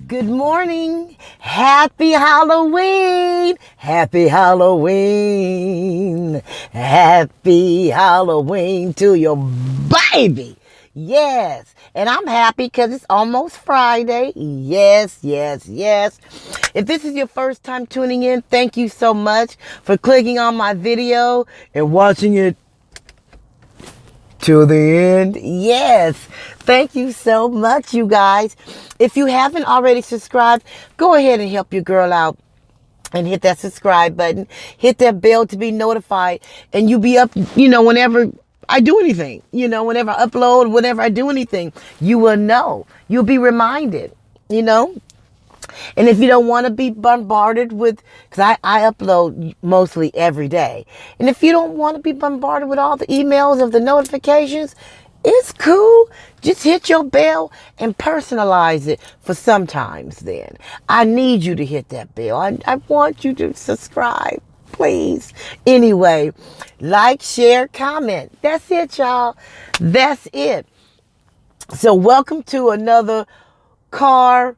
Good morning. Happy Halloween. Happy Halloween. Happy Halloween to your baby. Yes. And I'm happy because it's almost Friday. Yes, yes, yes. If this is your first time tuning in, thank you so much for clicking on my video and watching it to the end. Yes. Thank you so much, you guys. If you haven't already subscribed, go ahead and help your girl out and hit that subscribe button. Hit that bell to be notified. And you'll be up, whenever I do anything. Whenever I upload, whenever I do anything, you will know. You'll be reminded, And if you don't want to be bombarded with, because I upload mostly every day. And if you don't want to be bombarded with all the emails of the notifications, it's cool. Just hit your bell and personalize it for sometimes then. I need you to hit that bell. I want you to subscribe, please. Anyway, like, share, comment. That's it, y'all. That's it. So welcome to another car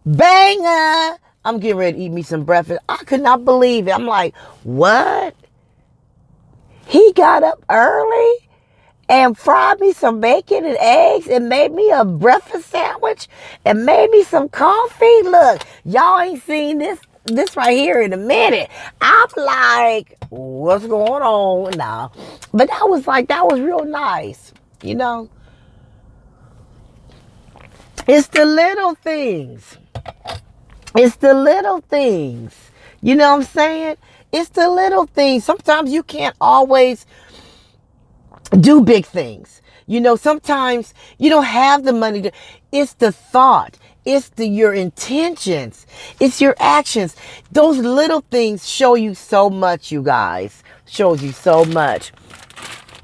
banger. I'm getting ready to eat me some breakfast. I could not believe it. I'm like, what? He got up early and fried me some bacon and eggs and made me a breakfast sandwich and made me some coffee. Look, y'all ain't seen this right here in a minute. I'm like, what's going on now? But that was real nice, It's the little things. It's the little things. You know what I'm saying? It's the little things. Sometimes you can't always do big things. Sometimes you don't have the money to. It's the thought. It's your intentions. It's your actions. Those little things show you so much, you guys. Shows you so much.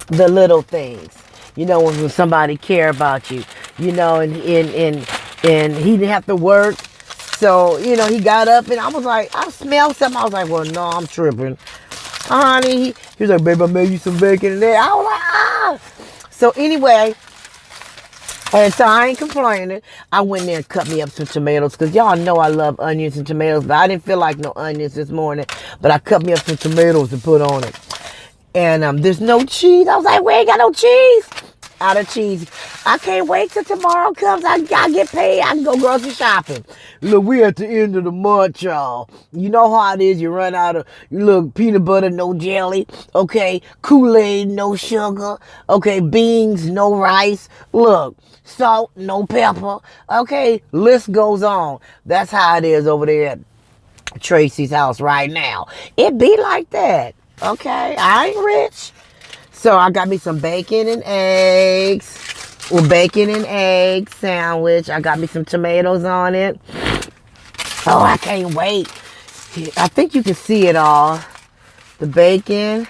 The little things. When somebody care about you. And he didn't have to work. So, he got up and I was like, I smelled something. I was like, well, no, I'm tripping. Honey, he was like, babe, I made you some bacon in there. I was like, ah. So anyway, and so I ain't complaining. I went there and cut me up some tomatoes because y'all know I love onions and tomatoes, but I didn't feel like no onions this morning. But I cut me up some tomatoes to put on it. And there's no cheese. I was like, we ain't got no cheese. Out of cheese. I can't wait till tomorrow comes. I get paid. I can go grocery shopping. Look, we at the end of the month, y'all. You know how it is. You run out of, peanut butter, no jelly. Okay. Kool-Aid, no sugar. Okay. Beans, no rice. Look, salt, no pepper. Okay. List goes on. That's how it is over there at Tracy's house right now. It be like that. Okay. I ain't rich. So I got me some bacon and eggs. Well, bacon and egg sandwich. I got me some tomatoes on it. Oh, I can't wait. I think you can see it all. The bacon.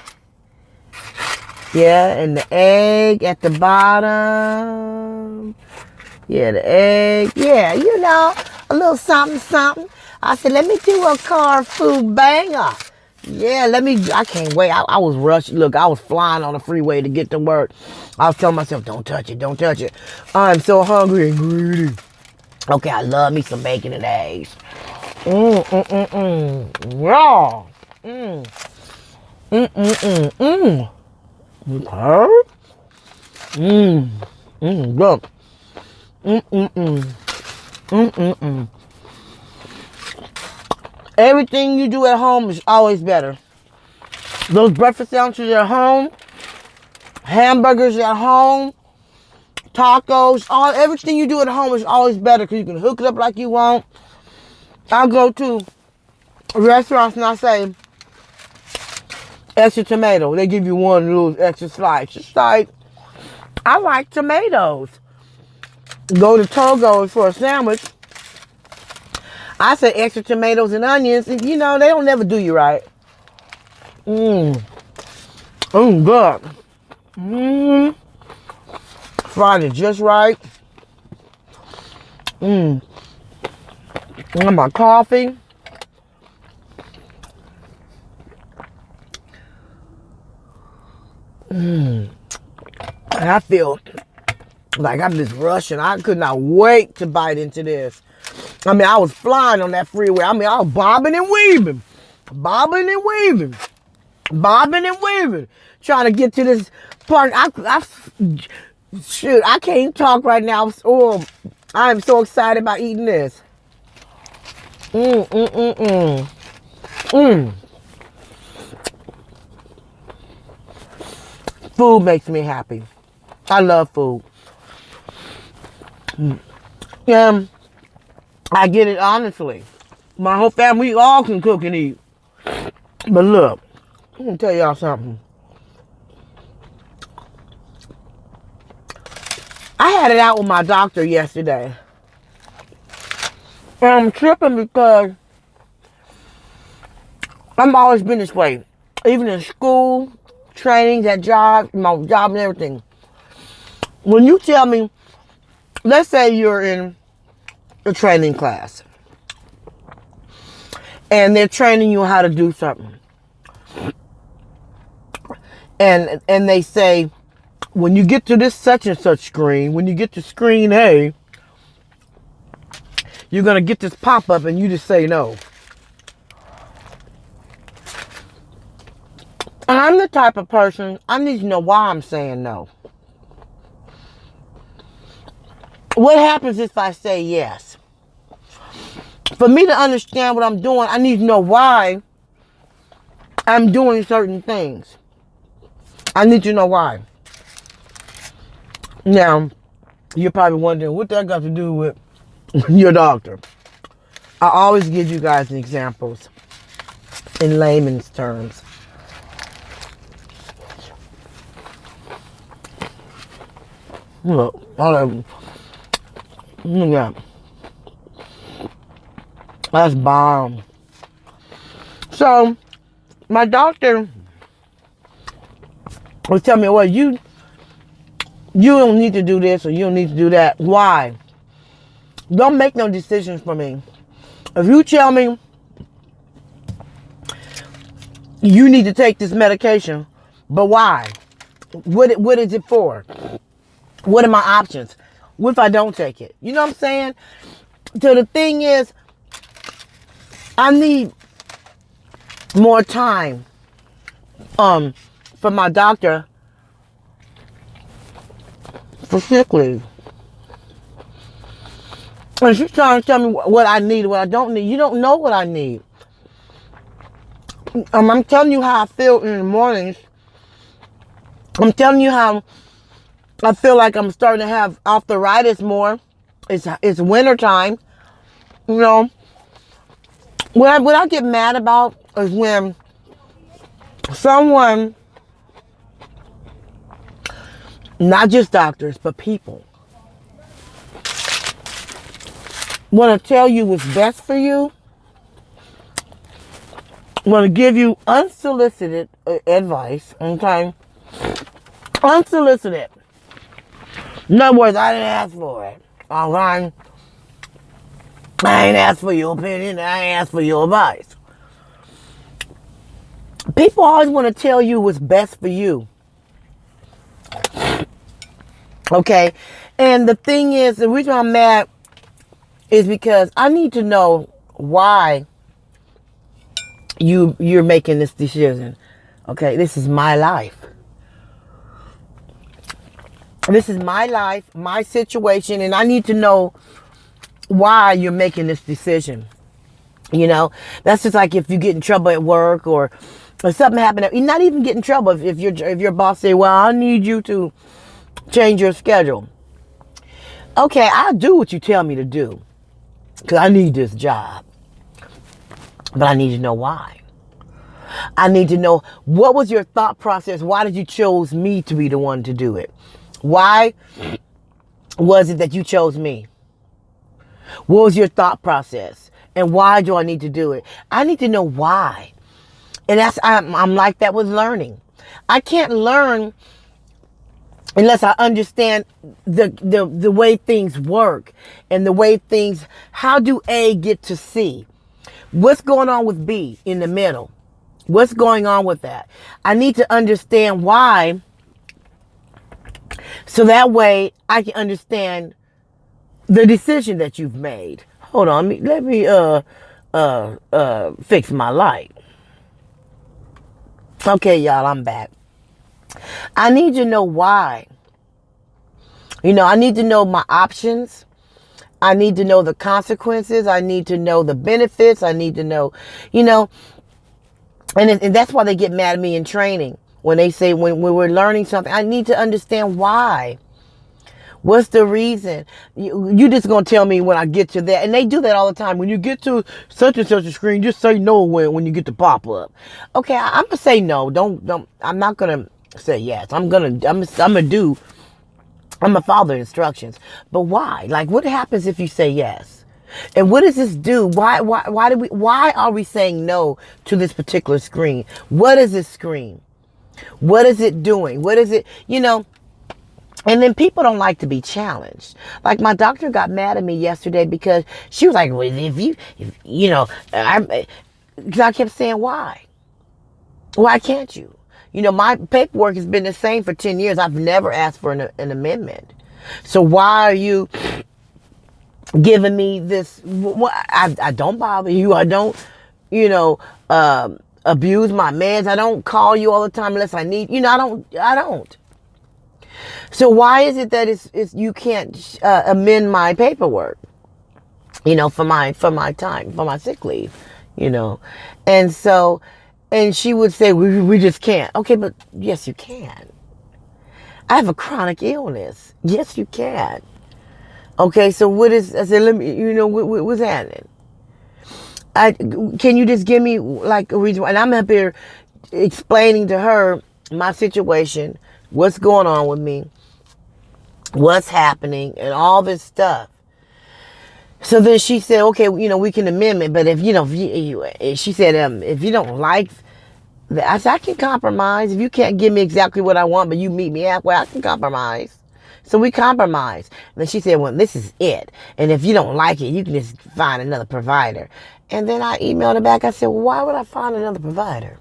Yeah, and the egg at the bottom. Yeah, the egg. Yeah, a little something, something. I said, let me do a car food banger. Yeah, I can't wait. I was rushing. Look, I was flying on the freeway to get to work. I was telling myself, don't touch it, don't touch it. I'm so hungry and greedy. Okay, I love me some bacon and eggs. Raw. Okay. Look. Everything you do at home is always better. Those breakfast sandwiches at home, hamburgers at home, tacos, everything you do at home is always better because you can hook it up like you want. I'll go to restaurants and I say, extra tomato. They give you one little extra slice. It's like, I like tomatoes. Go to Togo's for a sandwich. I said extra tomatoes and onions. And, they don't never do you right. Good. Fried it just right. And my coffee. And I feel like I'm just rushing. I could not wait to bite into this. I mean, I was flying on that freeway. I mean, I was bobbing and weaving. Bobbing and weaving. Bobbing and weaving. Trying to get to this part. Shoot, I can't talk right now. Oh, I am so excited about eating this. Food makes me happy. I love food. I get it honestly. My whole family, we all can cook and eat. But look, I'm gonna tell y'all something. I had it out with my doctor yesterday. And I'm tripping because I've always been this way. Even in school, trainings, at job, my job and everything. When you tell me, let's say you're in a training class and they're training you how to do something. And they say, when you get to this such and such screen, when you get to screen A, you're going to get this pop-up and you just say no. I'm the type of person, I need to know why I'm saying no. What happens if I say yes? For me to understand what I'm doing, I need to know why I'm doing certain things. I need to know why. Now, you're probably wondering, what that got to do with your doctor? I always give you guys examples in layman's terms. Look, yeah. That's bomb. So, my doctor was telling me, well, you don't need to do this or you don't need to do that. Why? Don't make no decisions for me. If you tell me you need to take this medication, but why? What is it for? What are my options? What if I don't take it? You know what I'm saying? So the thing is, I need more time from my doctor for sick leave. And she's trying to tell me what I need, what I don't need. You don't know what I need. I'm telling you how I feel in the mornings. I'm telling you how I feel like I'm starting to have arthritis more. It's winter time. You know, what I get mad about is when someone, not just doctors, but people, want to tell you what's best for you, want to give you unsolicited advice, okay? Unsolicited. In other words, I didn't ask for it. Okay? I ain't asked for your opinion. I ain't asked for your advice. People always want to tell you what's best for you. Okay? And the thing is, the reason I'm mad is because I need to know why you're making this decision. Okay? This is my life. This is my life, my situation, and I need to know why you're making this decision. You know, that's just like if you get in trouble at work or something happened. You're not even getting in trouble if your boss say, well, I need you to change your schedule. Okay, I'll do what you tell me to do because I need this job. But I need to know why. I need to know, what was your thought process? Why did you choose me to be the one to do it? Why was it that you chose me? What was your thought process? And why do I need to do it? I need to know why. And I'm like that with learning. I can't learn unless I understand the way things work and the way things, how do A get to C? What's going on with B in the middle? What's going on with that? I need to understand why, so that way I can understand the decision that you've made. Hold on, let me fix my light. Okay, y'all, I'm back. I need to know why. I need to know my options. I need to know the consequences. I need to know the benefits. I need to know, and that's why they get mad at me in training. When they say, when we're learning something, I need to understand why. What's the reason? You just going to tell me when I get to that. And they do that all the time. When you get to such and such a screen, just say no when you get to pop up. Okay, I'm going to say no. Don't. I'm not going to say yes. I'm going to follow the instructions. But why? Like, what happens if you say yes? And what does this do? Why are we saying no to this particular screen? What is this screen? What is it doing? What is it, And then people don't like to be challenged. Like, my doctor got mad at me yesterday because she was like, well, because I kept saying, why? Why can't you? My paperwork has been the same for 10 years. I've never asked for an amendment. So why are you giving me this? I don't bother you. I don't, abuse my meds. I don't call you all the time unless I need, I don't. So why is it that it's you can't amend my paperwork, for my time, for my sick leave, and so, and she would say, we just can't. Okay, but yes, you can. I have a chronic illness. Yes, you can. Okay, so I said, let me, what's happening? Can you just give me like a reason? And I'm up here explaining to her my situation, what's going on with me, what's happening, and all this stuff. So then she said, okay, we can amend it, but if she said, if you don't like that, I said, I can compromise. If you can't give me exactly what I want, but you meet me halfway, I can compromise. So we compromised. And then she said, well, this is it. And if you don't like it, you can just find another provider. And then I emailed her back. I said, well, why would I find another provider?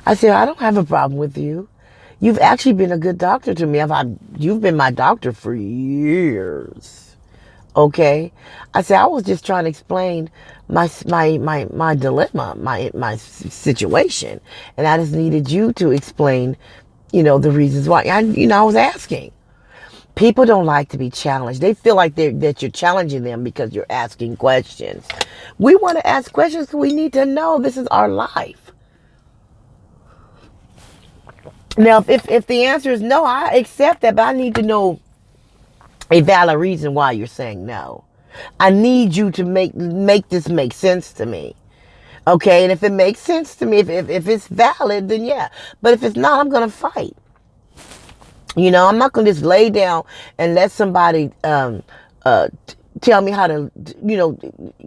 I said, I don't have a problem with you. You've actually been a good doctor to me. You've been my doctor for years. Okay? I said, I was just trying to explain my dilemma, my situation. And I just needed you to explain, the reasons why. I was asking. People don't like to be challenged. They feel like that you're challenging them because you're asking questions. We want to ask questions because we need to know this is our life. Now, if the answer is no, I accept that, but I need to know a valid reason why you're saying no. I need you to make this make sense to me. Okay, and if it makes sense to me, if it's valid, then yeah. But if it's not, I'm going to fight. I'm not going to just lay down and let somebody tell me how to,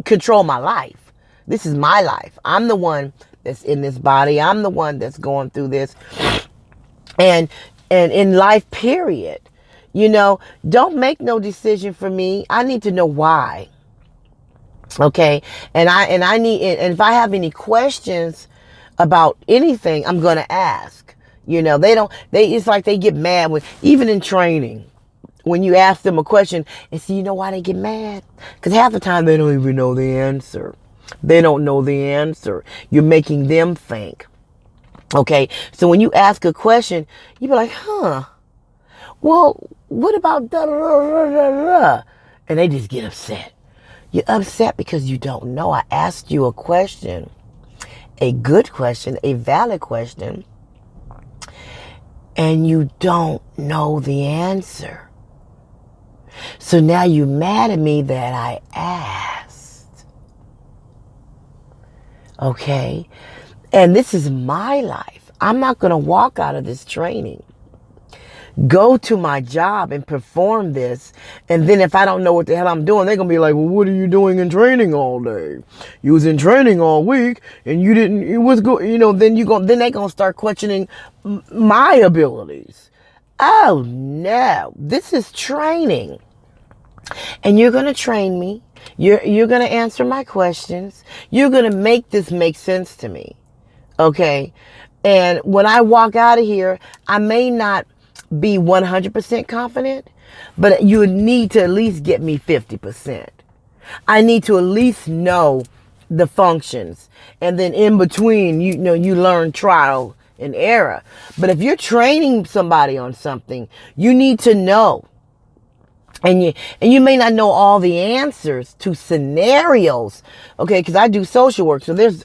control my life. This is my life. I'm the one that's in this body. I'm the one that's going through this. And in life, period. Don't make no decision for me. I need to know why. Okay? And if I have any questions about anything, I'm going to ask. It's like they get mad even in training, when you ask them a question and see, why they get mad? Because half the time they don't even know the answer. They don't know the answer. You're making them think. Okay. So when you ask a question, you be like, well, what about da da da da da? And they just get upset. You're upset because you don't know. I asked you a question, a good question, a valid question, and you don't know the answer. So now you're mad at me that I asked. Okay? And this is my life. I'm not going to walk out of this training, go to my job and perform this, and then if I don't know what the hell I'm doing, they're going to be like, well, what are you doing in training all day? You was in training all week and you didn't, it was good, then then they're going to start questioning my abilities. Oh no, this is training. And you're going to train me. You're going to answer my questions. You're going to make this make sense to me. Okay? And when I walk out of here, I may not be 100% confident, but you need to at least get me 50%. I need to at least know the functions. And then in between, you learn trial and error. But if you're training somebody on something, you need to know. And you may not know all the answers to scenarios. Okay, because I do social work. So there's,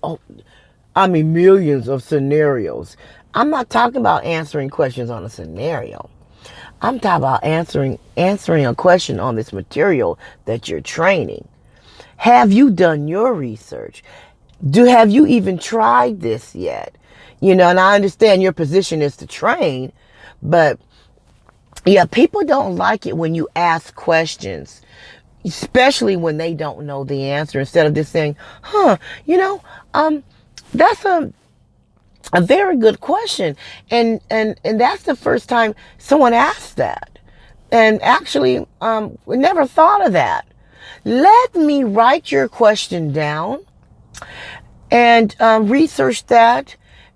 millions of scenarios. I'm not talking about answering questions on a scenario. I'm talking about answering a question on this material that you're training. Have you done your research? Have you even tried this yet? And I understand your position is to train, but yeah, people don't like it when you ask questions, especially when they don't know the answer, instead of just saying, that's a very good question. And that's the first time someone asked that. And actually, we never thought of that. Let me write your question down and research that.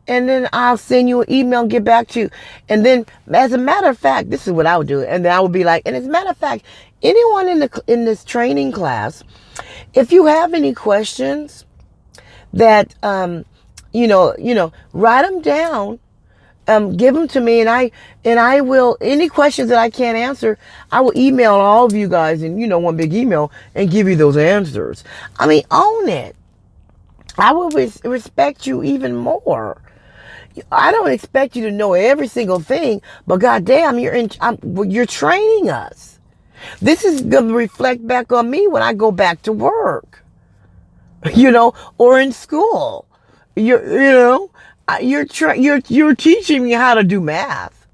And then I'll send you an email and get back to you. And then, as a matter of fact, this is what I would do. And then I would be like, and as a matter of fact, anyone in this training class, if you have any questions that, write them down, give them to me, and I will, any questions that I can't answer, I will email all of you guys in, one big email and give you those answers. Own it. I will respect you even more. I don't expect you to know every single thing, but goddamn, you're training us. This is going to reflect back on me when I go back to work, or in school. You're teaching me how to do math.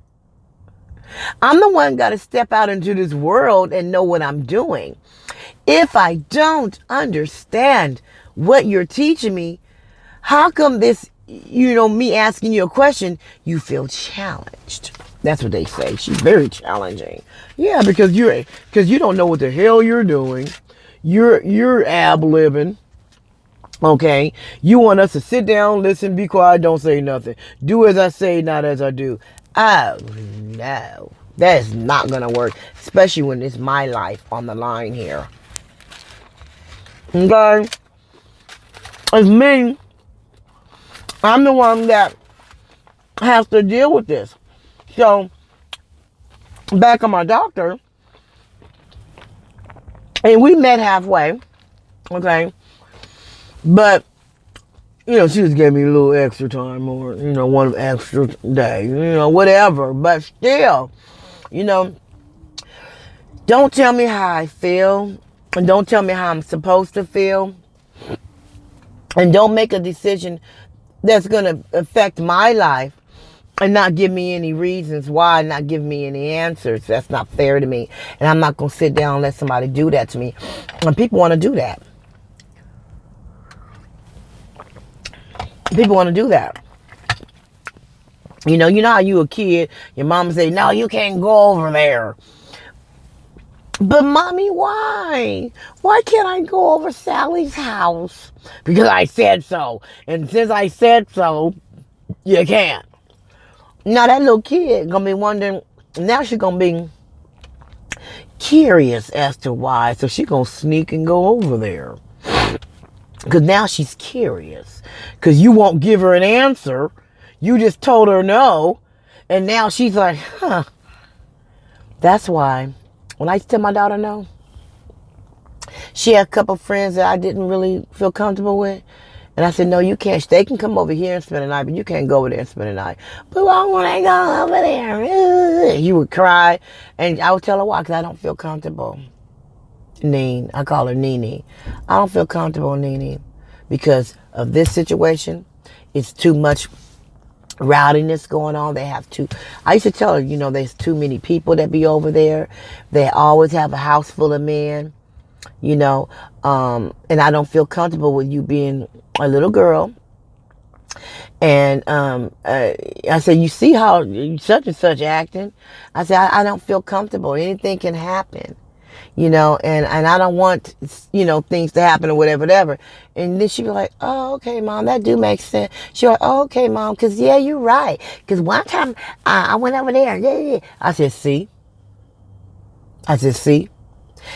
I'm the one got to step out into this world and know what I'm doing. If I don't understand what you're teaching me, how come this, me asking you a question, you feel challenged? That's what they say. She's very challenging. Yeah, because you don't know what the hell you're doing. You're ab-libbing. Okay? You want us to sit down, listen, be quiet, don't say nothing. Do as I say, not as I do. Oh, no. That is not going to work, especially when it's my life on the line here. Okay? It's me. I'm the one that has to deal with this. So, back on my doctor, and we met halfway, okay? But, she just gave me a little extra time, or, one extra day, whatever. But still, don't tell me how I feel, and don't tell me how I'm supposed to feel, and don't make a decision that's going to affect my life and not give me any reasons why, not give me any answers. That's not fair to me. And I'm not going to sit down and let somebody do that to me. And people want to do that. People want to do that. You know how you a kid, your mama say, no, you can't go over there. But mommy, why? Why can't I go over Sally's house? Because I said so. And since I said so, you can't. Now that little kid gonna be wondering, now she's gonna be curious as to why. So she gonna sneak and go over there. Because now she's curious. Because you won't give her an answer. You just told her no. And now she's like, huh. That's why when I tell my daughter no, she had a couple friends that I didn't really feel comfortable with. And I said, no, you can't. They can come over here and spend the night, but you can't go over there and spend the night. But why would I go over there? You would cry. And I would tell her why, because I don't feel comfortable. Nene. I call her Nene. I don't feel comfortable, Nene, because of this situation. It's too much rowdiness going on. I used to tell her, there's too many people that be over there. They always have a house full of men, and I don't feel comfortable with you being a little girl. And I said, you see how such and such acting? I said, I don't feel comfortable. Anything can happen. And I don't want, things to happen or whatever. And then she'd be like, oh, okay, Mom, that do make sense. She'd be like, oh, okay, Mom, because, yeah, you're right. Because one time I went over there. Yeah. I said, see?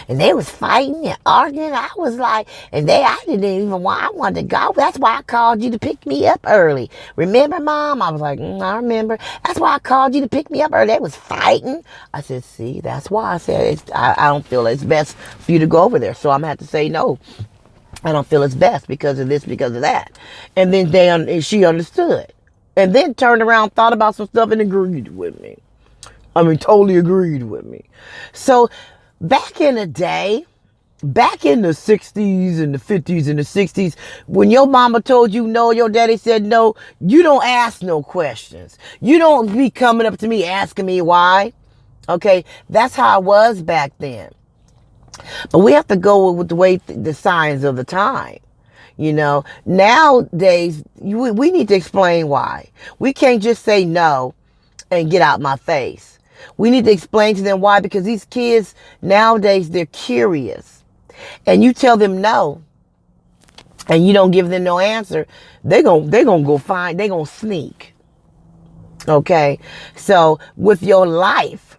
And they was fighting and arguing. I was like, I didn't even want, I wanted to go. That's why I called you to pick me up early. Remember, Mom? I was like, I remember. That's why I called you to pick me up early. They was fighting. I said, see, that's why I said, I don't feel it's best for you to go over there. So I'm going to have to say no. I don't feel it's best because of this, because of that. And then she understood. And then turned around, thought about some stuff and agreed with me. I mean, totally agreed with me. So back in the day, back in the 60s and the 50s and the 60s, when your mama told you no, your daddy said no, you don't ask no questions. You don't be coming up to me asking me why. Okay, that's how I was back then. But we have to go with the way the signs of the time. You know, nowadays, we need to explain why. We can't just say no and get out my face. We need to explain to them why, because these kids nowadays, they're curious. And you tell them no, and you don't give them no answer, they're gonna go find, they're gonna sneak. Okay? So with your life,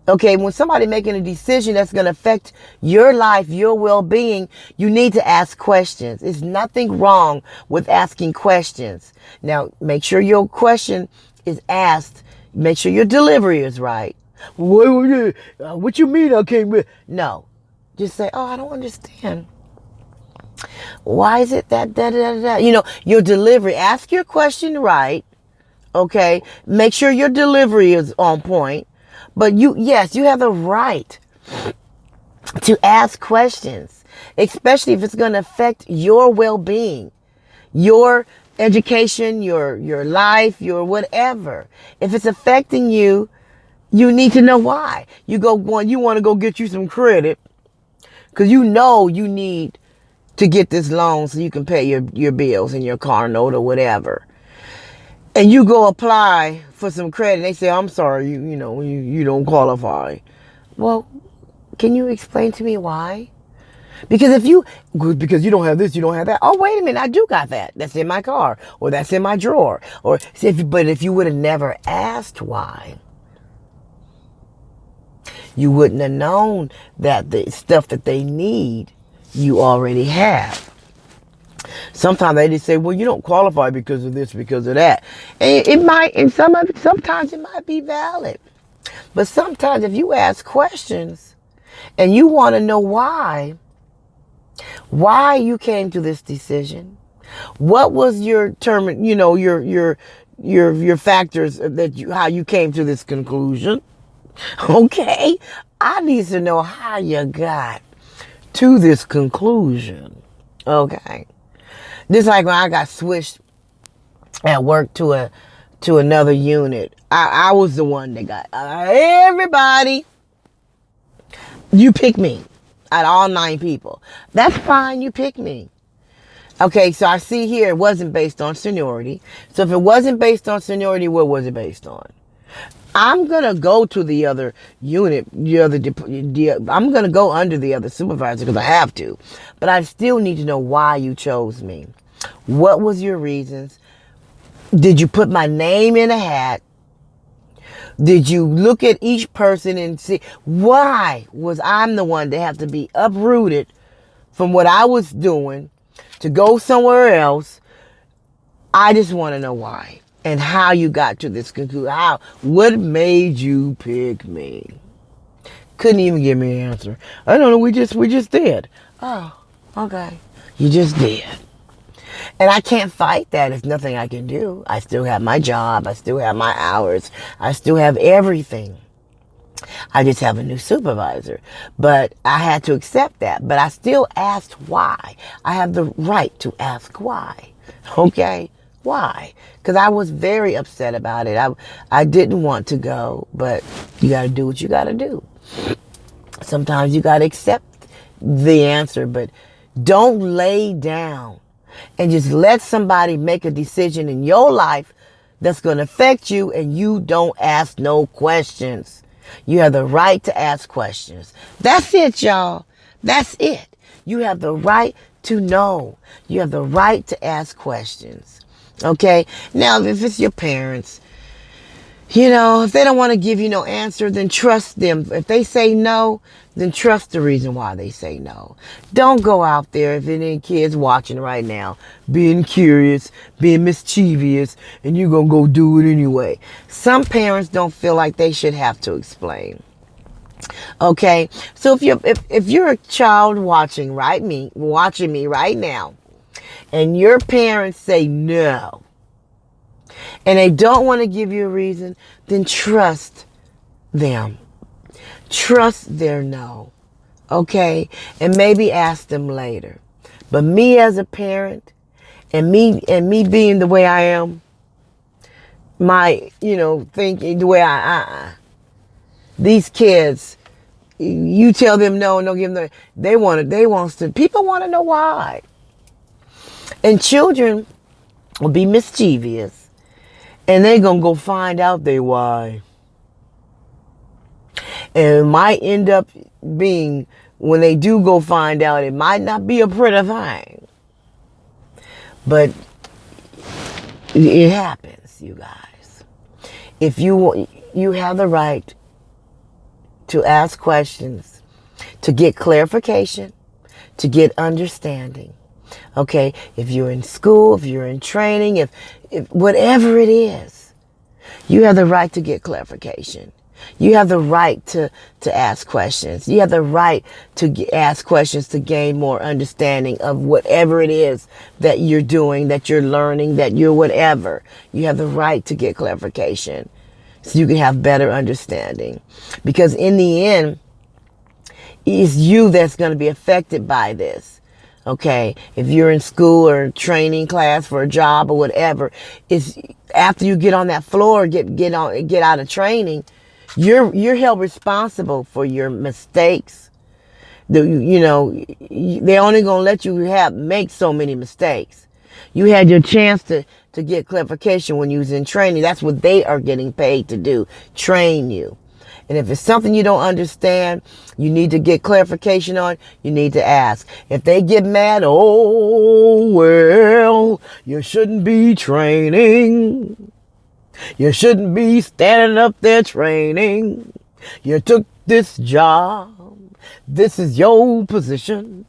okay, when somebody making a decision that's going to affect your life, your well-being, you need to ask questions. There's nothing wrong with asking questions. Now, make sure your question is asked. Make sure your delivery is right. What you mean I can't? No. Just say, oh, I don't understand. Why is it that, You know, your delivery. Ask your question right. Okay? Make sure your delivery is on point. But yes, you have the right to ask questions, especially if it's going to affect your well-being, your education, your life, your whatever. If it's affecting you, you need to know why. You want to go get you some credit because you know you need to get this loan so you can pay your bills and your car note or whatever. And you go apply for some credit. They say, I'm sorry, you don't qualify. Well, can you explain to me why? Because you don't have this, you don't have that. Oh, wait a minute, I do got that. That's in my car, or that's in my drawer. But if you would have never asked why, you wouldn't have known that the stuff that they need, you already have. Sometimes they just say, well, you don't qualify because of this, because of that. And it might, and sometimes it might be valid. But sometimes if you ask questions and you want to know why you came to this decision, what was your term, your factors how you came to this conclusion. Okay. I need to know how you got to this conclusion. Okay. Just like when I got switched at work to another unit, I was the one that got everybody. You pick me out of all 9 people. That's fine. You pick me. Okay, so I see here it wasn't based on seniority. So if it wasn't based on seniority, what was it based on? I'm going to go to the other unit, I'm going to go under the other supervisor because I have to. But I still need to know why you chose me. What was your reasons? Did you put my name in a hat? Did you look at each person and see why was I'm the one that have to be uprooted from what I was doing to go somewhere else? I just want to know why and how you got to this conclusion. What made you pick me? Couldn't even give me an answer. I don't know. We just did. Oh, okay. You just did. And I can't fight that. There's nothing I can do. I still have my job. I still have my hours. I still have everything. I just have a new supervisor. But I had to accept that. But I still asked why. I have the right to ask why. Okay? Why? Because I was very upset about it. I didn't want to go. But you got to do what you got to do. Sometimes you got to accept the answer. But don't lay down and just let somebody make a decision in your life that's going to affect you and you don't ask no questions. You have the right to ask questions. That's it, y'all. That's it. You have the right to know. You have the right to ask questions. Okay? Now, if it's your parents, You know, if they don't want to give you no answer, then trust them. If they say no, then trust the reason why they say no. Don't go out there, if any kids watching right now, being curious, being mischievous, and you're going to go do it anyway. Some parents don't feel like they should have to explain. Okay, so if you're a child watching me right now, and your parents say no, and they don't want to give you a reason, then trust them. Trust their no. Okay? And maybe ask them later. But me as a parent, and me being the way I am, thinking the way these kids, you tell them no and don't give them people want to know why. And children will be mischievous. And they gonna go find out they why. And it might end up being, when they do go find out, it might not be a pretty thing. But it happens, you guys. If you have the right to ask questions, to get clarification, to get understanding. Okay, if you're in school, if you're in training, if whatever it is, you have the right to get clarification. You have the right to ask questions. You have the right to ask questions to gain more understanding of whatever it is that you're doing, that you're learning, that you're whatever. You have the right to get clarification so you can have better understanding. Because in the end, it's you that's going to be affected by this. Okay, if you're in school or training class for a job or whatever, it's after you get on that floor, get out of training, you're held responsible for your mistakes. They're only gonna let you make so many mistakes. You had your chance to get clarification when you was in training. That's what they are getting paid to do, train you. And if it's something you don't understand, you need to get clarification on, you need to ask. If they get mad, oh, well, you shouldn't be training. You shouldn't be standing up there training. You took this job. This is your position.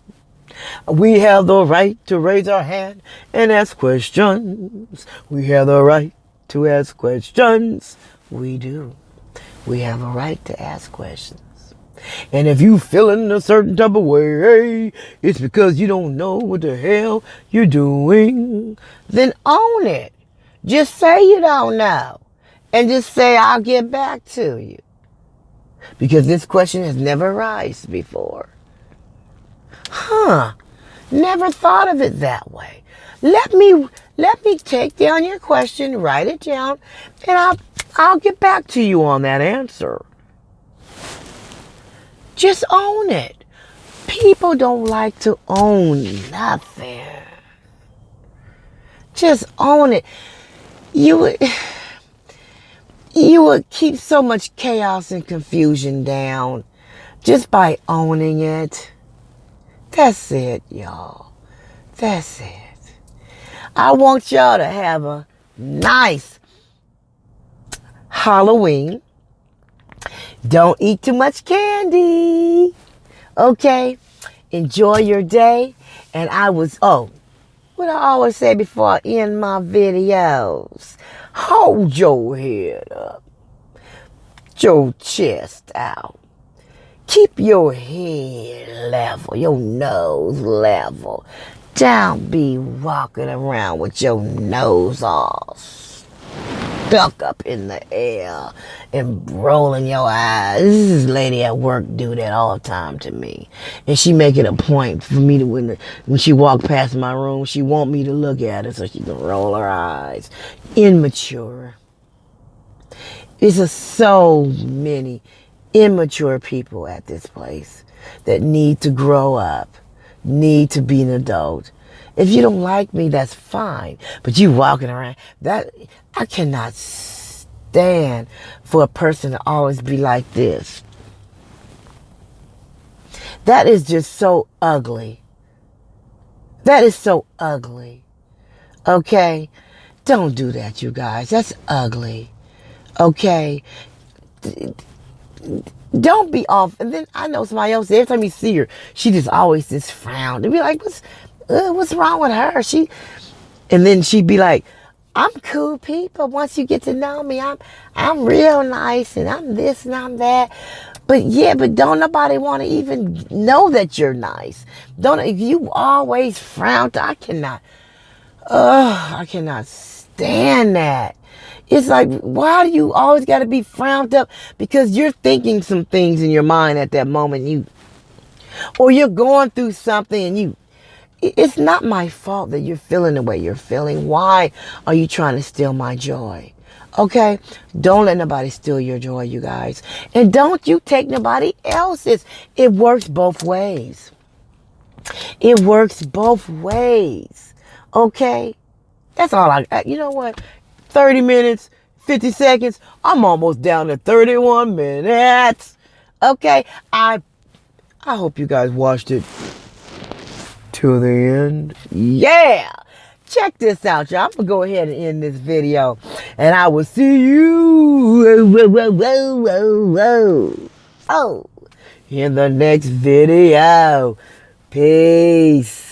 We have the right to raise our hand and ask questions. We have the right to ask questions. We do. We have a right to ask questions. And if you feeling a certain type of way, it's because you don't know what the hell you're doing. Then own it. Just say you don't know. And just say, I'll get back to you. Because this question has never arisen before. Never thought of it that way. Let me take down your question, write it down, and I'll get back to you on that answer. Just own it. People don't like to own nothing. Just own it. You would keep so much chaos and confusion down just by owning it. That's it, y'all. That's it. I want y'all to have a nice Halloween. Don't eat too much candy. Okay? Enjoy your day. And what I always say before I end my videos. Hold your head up. Your chest out. Keep your head level, your nose level. Don't be walking around with your nose all stuck up in the air and rolling your eyes. This lady at work do that all the time to me. And she make it a point for me to, when she walk past my room, she want me to look at her so she can roll her eyes. Immature. There's so many immature people at this place that need to grow up, need to be an adult. If you don't like me, that's fine. But you walking around, I cannot stand for a person to always be like this. That is just so ugly. That is so ugly. Okay? Don't do that, you guys. That's ugly. Okay? Don't be off. And then I know somebody else, every time you see her, she just always just frown. And be like, what's wrong with her? And then she'd be like, I'm cool people. Once you get to know me, I'm real nice and I'm this and I'm that. But don't nobody want to even know that you're nice. Don't if you always frown. I cannot stand that. It's like, why do you always got to be frowned up? Because you're thinking some things in your mind at that moment. Or you're going through something and it's not my fault that you're feeling the way you're feeling. Why are you trying to steal my joy? Okay? Don't let nobody steal your joy, you guys. And don't you take nobody else's. It works both ways. It works both ways. Okay? That's all you know what? 30 minutes, 50 seconds. I'm almost down to 31 minutes. Okay? I hope you guys watched it till the end. Yeah! Check this out, y'all. I'm going to go ahead and end this video. And I will see you in the next video. Peace.